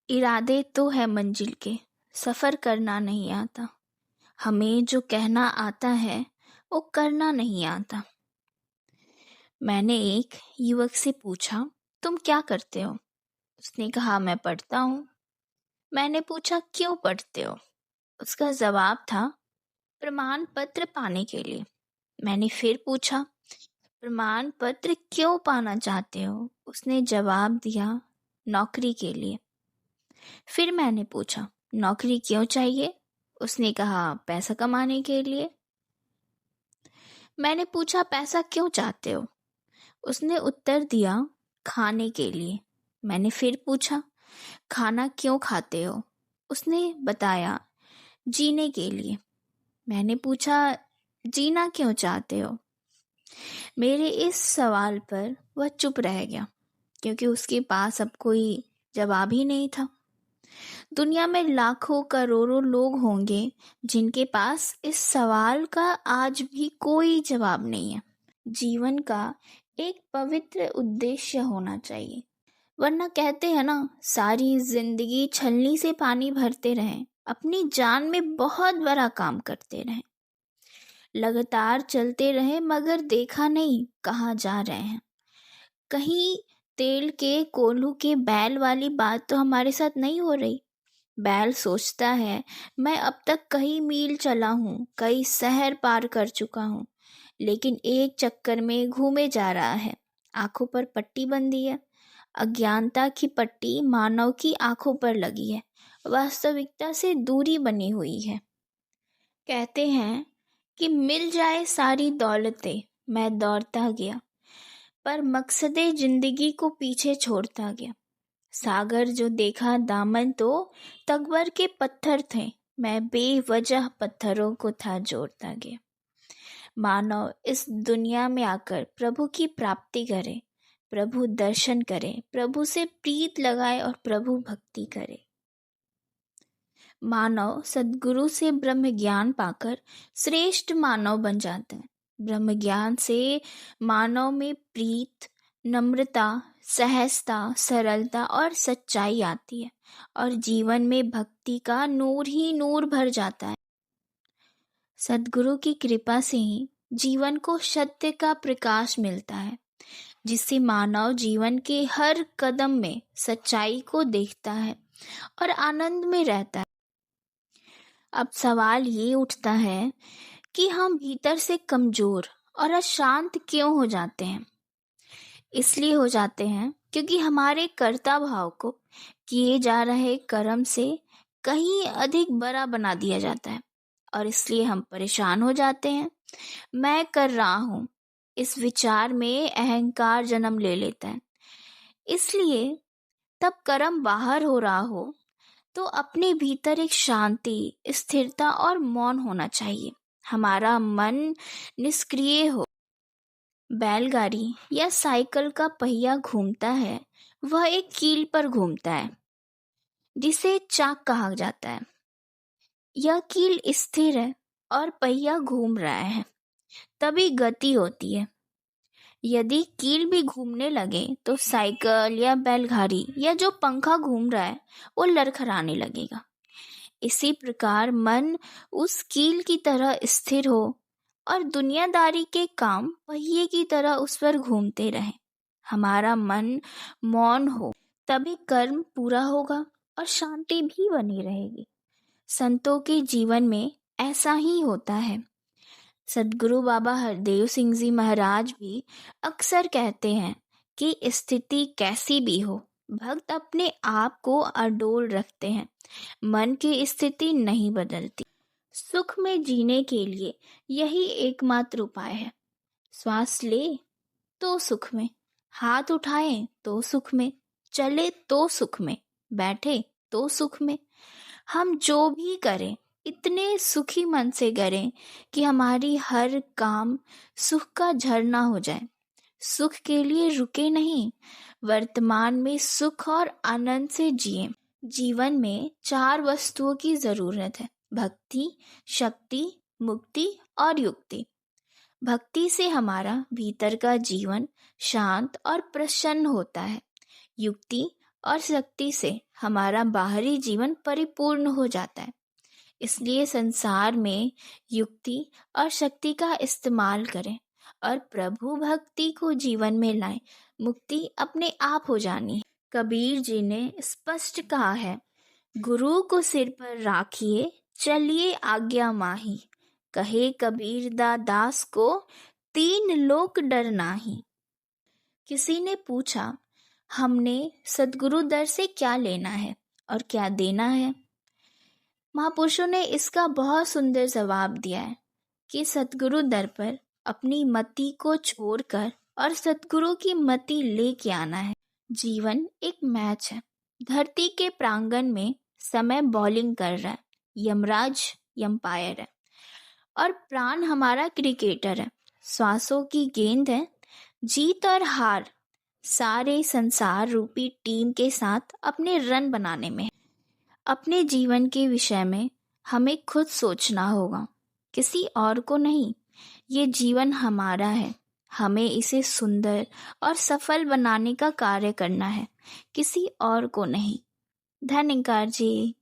इरादे तो है मंजिल के, सफ़र करना नहीं आता। हमें जो कहना आता है वो करना नहीं आता। मैंने एक युवक से पूछा, तुम क्या करते हो? उसने कहा, मैं पढ़ता हूँ। मैंने पूछा, क्यों पढ़ते हो? उसका जवाब था, प्रमाण पत्र पाने के लिए। मैंने फिर पूछा, प्रमाण पत्र क्यों पाना चाहते हो? उसने जवाब दिया, नौकरी के लिए। फिर मैंने पूछा, नौकरी क्यों चाहिए? उसने कहा, पैसा कमाने के लिए। मैंने पूछा, पैसा क्यों चाहते हो? उसने उत्तर दिया, खाने के लिए। मैंने फिर पूछा, खाना क्यों खाते हो? उसने बताया, जीने के लिए। मैंने पूछा, जीना क्यों चाहते हो? मेरे इस सवाल पर वह चुप रह गया, क्योंकि उसके पास अब कोई जवाब ही नहीं था। दुनिया में लाखों करोड़ों लोग होंगे जिनके पास इस सवाल का आज भी कोई जवाब नहीं है। जीवन का एक पवित्र उद्देश्य होना चाहिए, वरना कहते हैं ना, सारी जिंदगी छलनी से पानी भरते रहें, अपनी जान में बहुत बड़ा काम करते रहें, लगातार चलते रहें, मगर देखा नहीं कहाँ जा रहे हैं। कहीं तेल के कोल्हू के बैल वाली बात तो हमारे साथ नहीं हो रही। बैल सोचता है, मैं अब तक कई मील चला हूँ, कई शहर पार कर चुका हूँ, लेकिन एक चक्कर में घूमे जा रहा है। आंखों पर पट्टी बंधी है। अज्ञानता की पट्टी मानव की आंखों पर लगी है, वास्तविकता से दूरी बनी हुई है। कहते हैं कि मिल जाए सारी दौलतें, मैं दौड़ता गया, पर मकसदे जिंदगी को पीछे छोड़ता गया। सागर जो देखा दामन तो तकबर के पत्थर थे, मैं बेवजह पत्थरों को था जोड़ता गया। मानव इस दुनिया में आकर प्रभु की प्राप्ति करे, प्रभु दर्शन करे, प्रभु से प्रीत लगाए और प्रभु भक्ति करे। मानव सद्गुरु से ब्रह्म ज्ञान पाकर श्रेष्ठ मानव बन जाता है। ब्रह्म ज्ञान से मानव में प्रीत, नम्रता, सहजता, सरलता और सच्चाई आती है और जीवन में भक्ति का नूर ही नूर भर जाता है। सद्गुरु की कृपा से ही जीवन को सत्य का प्रकाश मिलता है, जिससे मानव जीवन के हर कदम में सच्चाई को देखता है और आनंद में रहता है। अब सवाल ये उठता है कि हम भीतर से कमजोर और अशांत क्यों हो जाते हैं? इसलिए हो जाते हैं क्योंकि हमारे कर्ता भाव को किए जा रहे कर्म से कहीं अधिक बड़ा बना दिया जाता है और इसलिए हम परेशान हो जाते हैं। मैं कर रहा हूँ, इस विचार में अहंकार जन्म ले लेता है। इसलिए तब कर्म बाहर हो रहा हो तो अपने भीतर एक शांति, स्थिरता और मौन होना चाहिए। हमारा मन निष्क्रिय हो। बैलगाड़ी या साइकिल का पहिया घूमता है, वह एक कील पर घूमता है जिसे चाक कहा जाता है। यह कील स्थिर है और पहिया घूम रहा है, तभी गति होती है। यदि कील भी घूमने लगे तो साइकिल या बैलगाड़ी या जो पंखा घूम रहा है वो लड़खड़ाने लगेगा। इसी प्रकार मन उस कील की तरह स्थिर हो और दुनियादारी के काम पहिए की तरह उस पर घूमते रहे। हमारा मन मौन हो, तभी कर्म पूरा होगा और शांति भी बनी रहेगी। संतों के जीवन में ऐसा ही होता है। सद्गुरु बाबा हरदेव सिंह जी महाराज भी अक्सर कहते हैं कि स्थिति कैसी भी हो, भक्त अपने आप को अडोल रखते हैं, मन की स्थिति नहीं बदलती। सुख में जीने के लिए यही एकमात्र उपाय है। श्वास ले तो सुख में, हाथ उठाए तो सुख में, चले तो सुख में, बैठे तो सुख में। हम जो भी करें इतने सुखी मन से करें कि हमारी हर काम सुख का झरना हो जाए। सुख के लिए रुके नहीं, वर्तमान में सुख और आनंद से जिए। जीवन में 4 वस्तुओं की जरूरत है: भक्ति, शक्ति, मुक्ति और युक्ति। भक्ति से हमारा भीतर का जीवन शांत और प्रसन्न होता है। युक्ति और शक्ति से हमारा बाहरी जीवन परिपूर्ण हो जाता है। इसलिए संसार में युक्ति और शक्ति का इस्तेमाल करें और प्रभु भक्ति को जीवन में लाएं। मुक्ति अपने आप हो जानी है। कबीर जी ने स्पष्ट कहा है, गुरु को सिर पर राखिए, चलिए आज्ञा माही। कहे कबीर दास को, तीन लोक डर नाही। किसी ने पूछा, हमने सद्गुरु दर से क्या लेना है और क्या देना है? महापुरुषों ने इसका बहुत सुंदर जवाब दिया है कि सद्गुरु दर पर अपनी मति को छोड़कर और सद्गुरु की मति लेके आना है। जीवन एक मैच है। धरती के प्रांगण में समय बॉलिंग कर रहा है, यमराज यम्पायर है और प्राण हमारा क्रिकेटर है। श्वासों की गेंद है। जीत और हार सारे संसार रूपी टीम के साथ अपने रन बनाने में है। अपने जीवन के विषय में हमें खुद सोचना होगा, किसी और को नहीं। ये जीवन हमारा है, हमें इसे सुंदर और सफल बनाने का कार्य करना है, किसी और को नहीं। धन्यवाद जी।